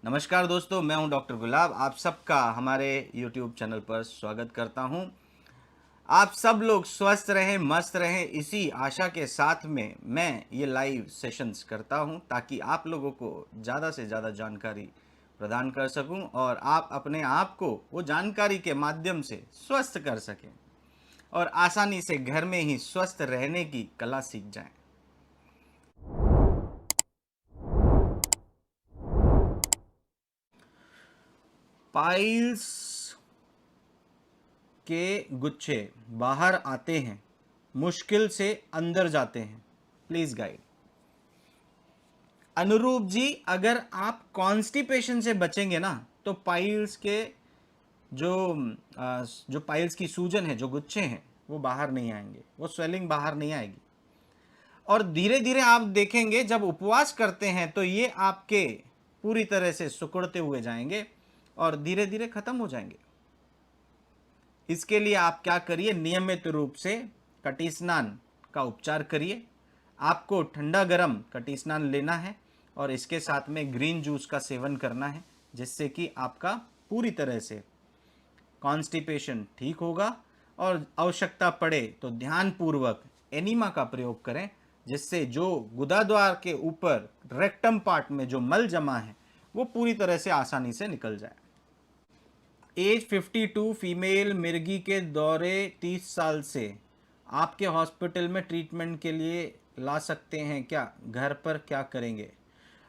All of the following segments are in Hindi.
नमस्कार दोस्तों, मैं हूं डॉक्टर गुलाब। आप सबका हमारे यूट्यूब चैनल पर स्वागत करता हूं। आप सब लोग स्वस्थ रहें, मस्त रहें, इसी आशा के साथ में मैं ये लाइव सेशंस करता हूं ताकि आप लोगों को ज़्यादा से ज़्यादा जानकारी प्रदान कर सकूं और आप अपने आप को वो जानकारी के माध्यम से स्वस्थ कर सकें और आसानी से घर में ही स्वस्थ रहने की कला सीख जाएं। पाइल्स के गुच्छे बाहर आते हैं, मुश्किल से अंदर जाते हैं। Please guide. अनुरूप जी, अगर आप कॉन्स्टिपेशन से बचेंगे ना तो पाइल्स के जो जो पाइल्स की सूजन है, जो गुच्छे हैं, वो बाहर नहीं आएंगे, वो स्वेलिंग बाहर नहीं आएगी। और धीरे धीरे आप देखेंगे जब उपवास करते हैं तो ये आपके पूरी तरह से सिकुड़ते हुए जाएंगे और धीरे धीरे खत्म हो जाएंगे। इसके लिए आप क्या करिए, नियमित रूप से कटी स्नान का उपचार करिए। आपको ठंडा गरम कटी स्नान लेना है और इसके साथ में ग्रीन जूस का सेवन करना है, जिससे कि आपका पूरी तरह से कॉन्स्टिपेशन ठीक होगा। और आवश्यकता पड़े तो ध्यानपूर्वक एनीमा का प्रयोग करें, जिससे जो गुदाद्वार के ऊपर रेक्टम पार्ट में जो मल जमा है वो पूरी तरह से आसानी से निकल जाए। एज 52, फीमेल, मिर्गी के दौरे 30 साल से आपके हॉस्पिटल में ट्रीटमेंट के लिए ला सकते हैं क्या? घर पर क्या करेंगे?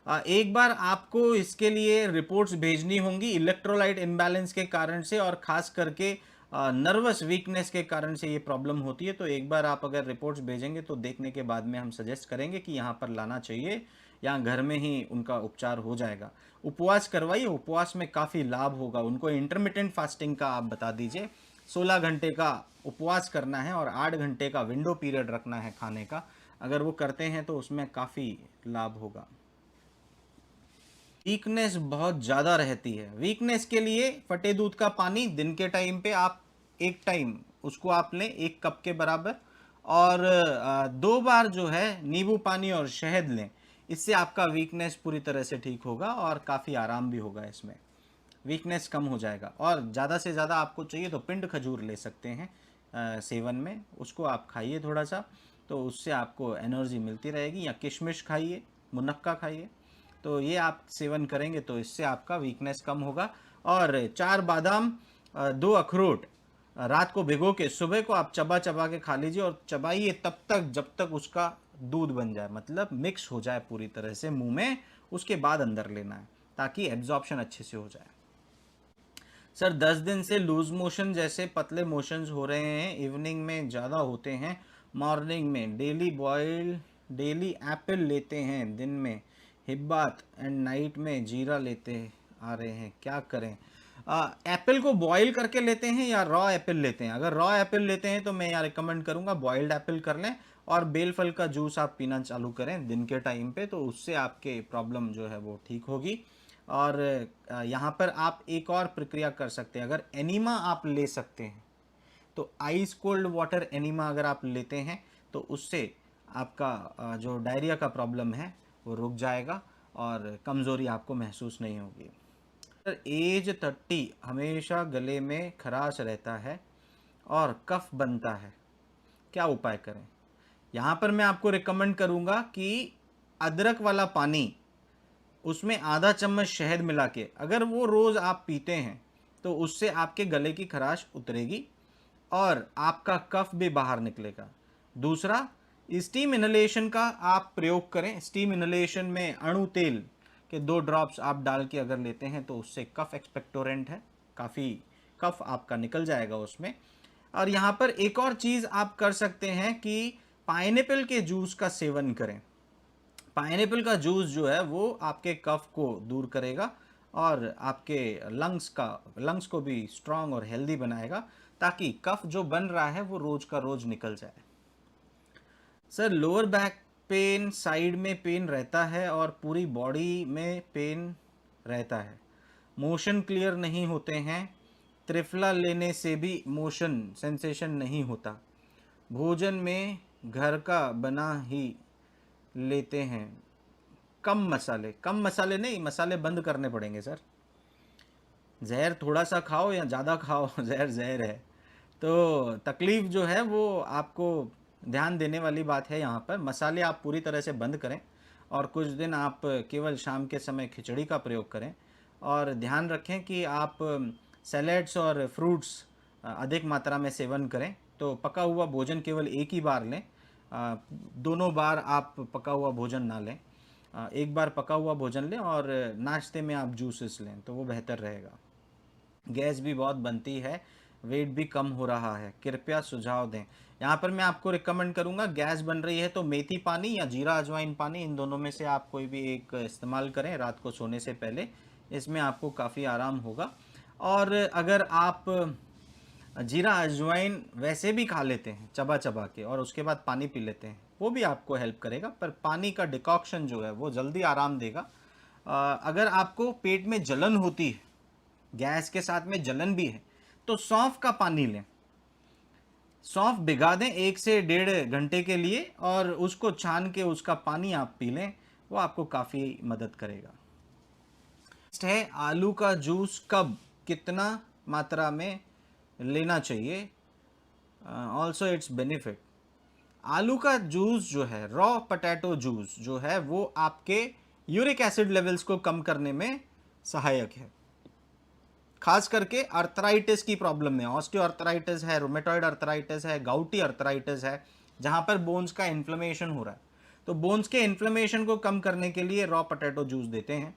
एक बार आपको इसके लिए रिपोर्ट्स भेजनी होंगी। इलेक्ट्रोलाइट इम्बैलेंस के कारण से और ख़ास करके नर्वस वीकनेस के कारण से ये प्रॉब्लम होती है। तो एक बार आप अगर रिपोर्ट्स भेजेंगे तो देखने के बाद में हम सजेस्ट करेंगे कि यहाँ पर लाना चाहिए या घर में ही उनका उपचार हो जाएगा। उपवास करवाइए, उपवास में काफ़ी लाभ होगा। उनको इंटरमिटेंट फास्टिंग का आप बता दीजिए। 16 घंटे का उपवास करना है और 8 घंटे का विंडो पीरियड रखना है खाने का। अगर वो करते हैं तो उसमें काफ़ी लाभ होगा। वीकनेस बहुत ज़्यादा रहती है। वीकनेस के लिए फटे दूध का पानी दिन के टाइम पे आप एक टाइम उसको आप लें 1 कप के बराबर, और 2 बार जो है नींबू पानी और शहद लें। इससे आपका वीकनेस पूरी तरह से ठीक होगा और काफ़ी आराम भी होगा। इसमें वीकनेस कम हो जाएगा। और ज़्यादा से ज़्यादा आपको चाहिए तो पिंड खजूर ले सकते हैं सेवन में, उसको आप खाइए थोड़ा सा, तो उससे आपको एनर्जी मिलती रहेगी। या किशमिश खाइए, मुनक्का खाइए, तो ये आप सेवन करेंगे तो इससे आपका वीकनेस कम होगा। और 4 बादाम, 2 अखरोट रात को भिगो के सुबह को आप चबा चबा के खा लीजिए और चबाइए तब तक जब तक उसका दूध बन जाए, मतलब मिक्स हो जाए पूरी तरह से मुंह में। उसके बाद अंदर लेना है ताकि एब्जॉर्प्शन अच्छे से हो जाए। सर, 10 दिन से लूज मोशन जैसे पतले मोशंस हो रहे हैं, इवनिंग में ज़्यादा होते हैं, मॉर्निंग में डेली एप्पल लेते हैं, दिन में हिब्बात एंड नाइट में जीरा लेते आ रहे हैं, क्या करें? एप्पल को बॉईल करके लेते हैं या रॉ एप्पल लेते हैं? अगर रॉ एप्पल लेते हैं तो मैं यहाँ रिकमेंड करूँगा बॉइल्ड एप्पल कर लें और बेल फल का जूस आप पीना चालू करें दिन के टाइम पे, तो उससे आपके प्रॉब्लम जो है वो ठीक होगी। और यहाँ पर आप एक और प्रक्रिया कर सकते हैं। अगर एनीमा आप ले सकते हैं तो आइस कोल्ड वाटर एनीमा अगर आप लेते हैं तो उससे आपका जो डायरिया का प्रॉब्लम है वो रुक जाएगा और कमज़ोरी आपको महसूस नहीं होगी। सर, एज 30 हमेशा गले में खराश रहता है और कफ बनता है, क्या उपाय करें? यहाँ पर मैं आपको रिकमेंड करूँगा कि अदरक वाला पानी, उसमें आधा चम्मच शहद मिला के अगर वो रोज़ आप पीते हैं तो उससे आपके गले की खराश उतरेगी और आपका कफ भी बाहर निकलेगा। दूसरा, स्टीम इनहेलेशन का आप प्रयोग करें। स्टीम इनहेलेशन में अणु तेल के 2 ड्रॉप्स आप डाल के अगर लेते हैं तो उससे कफ एक्सपेक्टोरेंट है, काफ़ी कफ आपका निकल जाएगा उसमें। और यहाँ पर एक और चीज़ आप कर सकते हैं कि पाइनएप्पल के जूस का सेवन करें। पाइनएप्पल का जूस जो है वो आपके कफ को दूर करेगा और आपके लंग्स को भी स्ट्रांग और हेल्दी बनाएगा, ताकि कफ जो बन रहा है वो रोज का रोज निकल जाए। Sir, lower back pain, side में पेन रहता है और पूरी बॉडी में पेन रहता है, मोशन क्लियर नहीं होते हैं, त्रिफला लेने से भी मोशन सेंसेशन नहीं होता, भोजन में घर का बना ही लेते हैं, कम मसाले नहीं, मसाले बंद करने पड़ेंगे सर। जहर थोड़ा सा खाओ या ज़्यादा खाओ, जहर जहर है। तो तकलीफ़ जो है वो आपको ध्यान देने वाली बात है यहाँ पर। मसाले आप पूरी तरह से बंद करें और कुछ दिन आप केवल शाम के समय खिचड़ी का प्रयोग करें, और ध्यान रखें कि आप सैलेड्स और फ्रूट्स अधिक मात्रा में सेवन करें। तो पका हुआ भोजन केवल एक ही बार लें, दोनों बार आप पका हुआ भोजन ना लें। एक बार पका हुआ भोजन लें और नाश्ते में आप जूसेस लें तो वो बेहतर रहेगा। गैस भी बहुत बनती है, वेट भी कम हो रहा है, कृपया सुझाव दें। यहाँ पर मैं आपको रिकमेंड करूँगा, गैस बन रही है तो मेथी पानी या जीरा अजवाइन पानी, इन दोनों में से आप कोई भी एक इस्तेमाल करें रात को सोने से पहले। इसमें आपको काफ़ी आराम होगा। और अगर आप जीरा अजवाइन वैसे भी खा लेते हैं चबा चबा के और उसके बाद पानी पी लेते हैं, वो भी आपको हेल्प करेगा, पर पानी का डिकॉक्शन जो है वो जल्दी आराम देगा। अगर आपको पेट में जलन होती है, गैस के साथ में जलन भी है, तो सौंफ का पानी लें। सौंफ भिगा दें 1 से 1.5 घंटे के लिए और उसको छान के उसका पानी आप पी लें, वो आपको काफ़ी मदद करेगा। नेक्स्ट है आलू का जूस कब कितना मात्रा में लेना चाहिए, ऑल्सो इट्स बेनिफिट। आलू का जूस जो है, रॉ पोटैटो जूस जो है, वो आपके यूरिक एसिड लेवल्स को कम करने में सहायक है, खास करके अर्थराइटिस की प्रॉब्लम में। ऑस्टियोआर्थराइटिस है, रोमेटॉइड अर्थराइटिस है, गाउटी अर्थराइटिस है, जहां पर बोन्स का इन्फ्लेमेशन हो रहा है। तो बोन्स के इन्फ्लेमेशन को कम करने के लिए रॉ पोटैटो जूस देते हैं।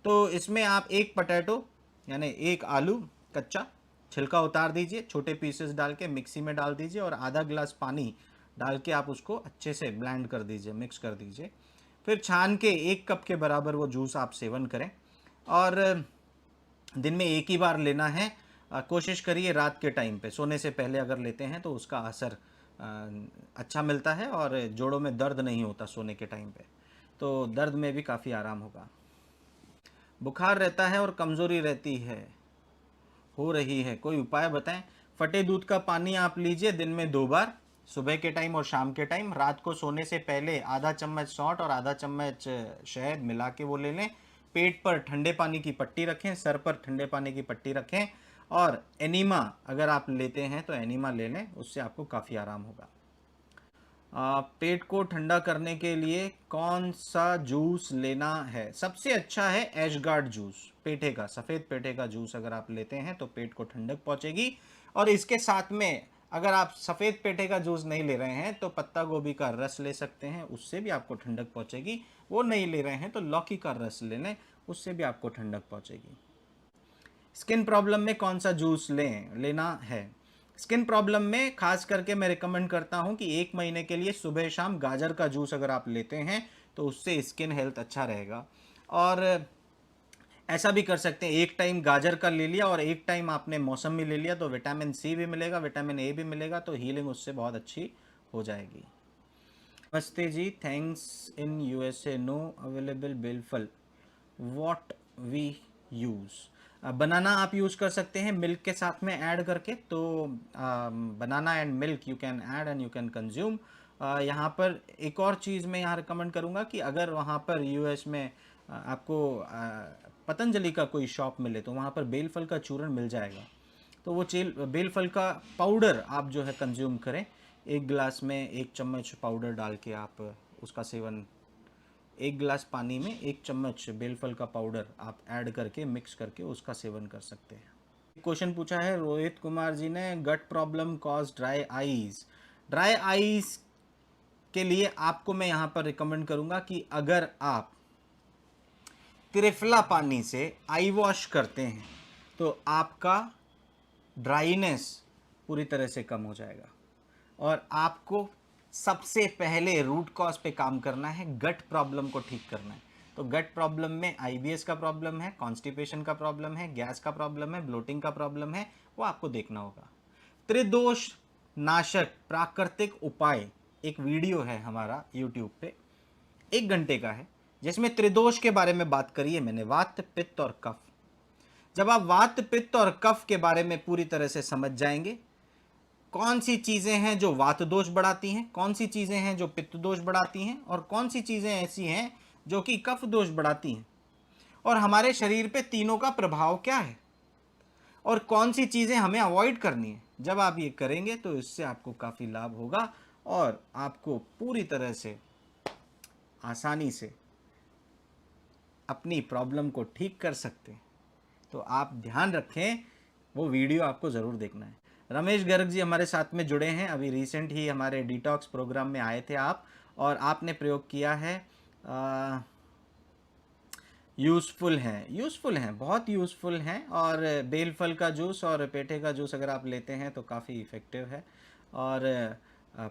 तो इसमें आप एक पोटैटो यानी एक आलू कच्चा छिलका उतार दीजिए, छोटे पीसेस डाल के मिक्सी में डाल दीजिए और आधा गिलास पानी डाल के आप उसको अच्छे से ब्लेंड कर दीजिए, मिक्स कर दीजिए। फिर छान के 1 कप के बराबर वो जूस आप सेवन करें, और दिन में एक ही बार लेना है। कोशिश करिए रात के टाइम पे सोने से पहले अगर लेते हैं तो उसका असर अच्छा मिलता है और जोड़ों में दर्द नहीं होता सोने के टाइम पे, तो दर्द में भी काफ़ी आराम होगा। बुखार रहता है और कमज़ोरी रहती है, हो रही है, कोई उपाय बताएं। फटे दूध का पानी आप लीजिए दिन में 2 बार, सुबह के टाइम और शाम के टाइम। रात को सोने से पहले आधा चम्मच सौंठ और आधा चम्मच शहद मिला के वो ले लें। पेट पर ठंडे पानी की पट्टी रखें, सर पर ठंडे पानी की पट्टी रखें, और एनीमा अगर आप लेते हैं तो एनीमा ले लें, उससे आपको काफ़ी आराम होगा। पेट को ठंडा करने के लिए कौन सा जूस लेना है? सबसे अच्छा है ऐशगार्ड जूस, पेठे का, सफ़ेद पेठे का जूस अगर आप लेते हैं तो पेट को ठंडक पहुंचेगी। और इसके साथ में अगर आप सफ़ेद पेठे का जूस नहीं ले रहे हैं तो पत्ता गोभी का रस ले सकते हैं, उससे भी आपको ठंडक पहुंचेगी। वो नहीं ले रहे हैं तो लौकी का रस ले लें, उससे भी आपको ठंडक पहुंचेगी। स्किन प्रॉब्लम में कौन सा जूस लेना है? स्किन प्रॉब्लम में खास करके मैं रिकमेंड करता हूं कि 1 महीने के लिए सुबह शाम गाजर का जूस अगर आप लेते हैं तो उससे स्किन हेल्थ अच्छा रहेगा। और ऐसा भी कर सकते हैं, एक टाइम गाजर का ले लिया और एक टाइम आपने मौसमी ले लिया, तो विटामिन सी भी मिलेगा, विटामिन ए भी मिलेगा, तो हीलिंग उससे बहुत अच्छी हो जाएगी। नमस्ते जी, thanks. In USA no available बेलफल, व्हाट वी यूज़। बनाना आप यूज़ कर सकते हैं मिल्क के साथ में ऐड करके, तो banana and milk you can add and you can consume. यहाँ पर एक और चीज़ मैं यहाँ रिकमेंड करूँगा कि अगर वहाँ पर यूएस में आपको पतंजलि का कोई शॉप मिले तो वहाँ पर बेलफल का चूर्ण मिल जाएगा, तो वो बेलफल का पाउडर आप जो है कंज्यूम करें। 1 गिलास में 1 चम्मच पाउडर डाल के आप उसका सेवन, 1 गिलास पानी में 1 चम्मच बेलफल का पाउडर आप ऐड करके मिक्स करके उसका सेवन कर सकते हैं। क्वेश्चन पूछा है रोहित कुमार जी ने, gut problem cause dry eyes. Dry eyes के लिए आपको मैं यहाँ पर रिकमेंड करूँगा कि अगर आप त्रिफला पानी से आई वॉश करते हैं तो आपका ड्राइनेस पूरी तरह से कम हो जाएगा। और आपको सबसे पहले रूट कॉज पे काम करना है, गट प्रॉब्लम को ठीक करना है। तो गट प्रॉब्लम में आईबीएस का प्रॉब्लम है, कॉन्स्टिपेशन का प्रॉब्लम है, गैस का प्रॉब्लम है, ब्लोटिंग का प्रॉब्लम है, वो आपको देखना होगा। त्रिदोष नाशक प्राकृतिक उपाय एक वीडियो है हमारा यूट्यूब पे, 1 घंटे का है, जिसमें त्रिदोष के बारे में बात करी है मैंने, वात पित्त और कफ। जब आप वात पित्त और कफ के बारे में पूरी तरह से समझ जाएंगे, कौन सी चीज़ें हैं जो वात दोष बढ़ाती हैं, कौन सी चीज़ें हैं जो पित्त दोष बढ़ाती हैं, और कौन सी चीज़ें ऐसी हैं जो कि कफ दोष बढ़ाती हैं, और हमारे शरीर पे तीनों का प्रभाव क्या है और कौन सी चीज़ें हमें अवॉइड करनी है। जब आप ये करेंगे तो इससे आपको काफ़ी लाभ होगा और आपको पूरी तरह से आसानी से अपनी प्रॉब्लम को ठीक कर सकते हैं। तो आप ध्यान रखें, वो वीडियो आपको ज़रूर देखना है। रमेश गर्ग जी हमारे साथ में जुड़े हैं, अभी रिसेंट ही हमारे डिटॉक्स प्रोग्राम में आए थे आप, और आपने प्रयोग किया है। यूज़फुल हैं, बहुत यूज़फुल हैं। और बेल फल का जूस और पेठे का जूस अगर आप लेते हैं तो काफ़ी इफ़ेक्टिव है। और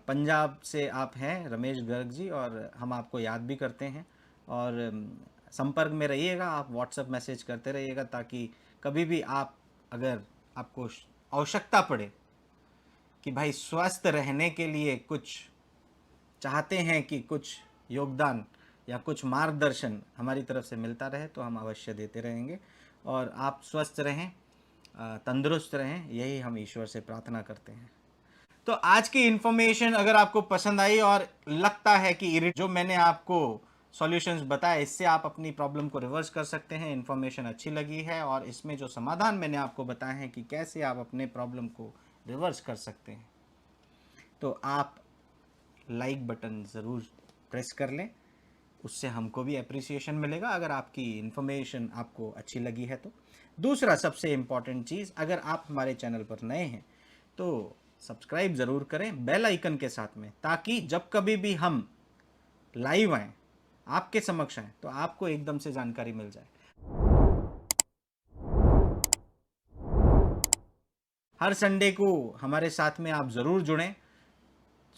पंजाब से आप हैं रमेश गर्ग जी, और हम आपको याद भी करते हैं। और संपर्क में रहिएगा, आप व्हाट्सएप मैसेज करते रहिएगा, ताकि कभी भी अगर आपको आवश्यकता पड़े कि भाई स्वस्थ रहने के लिए कुछ चाहते हैं कि कुछ योगदान या कुछ मार्गदर्शन हमारी तरफ से मिलता रहे, तो हम अवश्य देते रहेंगे। और आप स्वस्थ रहें, तंदुरुस्त रहें, यही हम ईश्वर से प्रार्थना करते हैं। तो आज की इन्फॉर्मेशन अगर आपको पसंद आई और लगता है कि जो मैंने आपको सॉल्यूशंस बताए, इससे आप अपनी प्रॉब्लम को रिवर्स कर सकते हैं, इन्फॉर्मेशन अच्छी लगी है और इसमें जो समाधान मैंने आपको बताए हैं कि कैसे आप अपने प्रॉब्लम को रिवर्स कर सकते हैं, तो आप लाइक बटन ज़रूर प्रेस कर लें, उससे हमको भी अप्रिसिएशन मिलेगा अगर आपकी इन्फॉर्मेशन आपको अच्छी लगी है तो। दूसरा सबसे इम्पॉर्टेंट चीज़, अगर आप हमारे चैनल पर नए हैं तो सब्सक्राइब ज़रूर करें बेल आइकन के साथ में, ताकि जब कभी भी हम लाइव आएँ, आपके समक्ष आएँ, तो आपको एकदम से जानकारी मिल जाए। हर संडे को हमारे साथ में आप ज़रूर जुड़ें,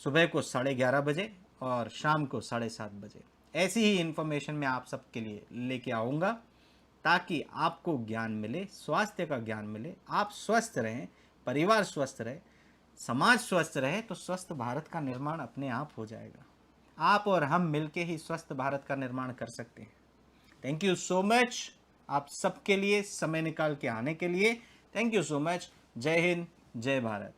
सुबह को 11:30 बजे और शाम को 7:30 बजे। ऐसी ही इन्फॉर्मेशन मैं आप सबके लिए लेके आऊँगा, ताकि आपको ज्ञान मिले, स्वास्थ्य का ज्ञान मिले, आप स्वस्थ रहें, परिवार स्वस्थ रहे, समाज स्वस्थ रहे, तो स्वस्थ भारत का निर्माण अपने आप हो जाएगा। आप और हम मिलके ही स्वस्थ भारत का निर्माण कर सकते हैं। थैंक यू सो मच आप सबके लिए समय निकाल के आने के लिए। Thank you so much. जय हिंद, जय भारत।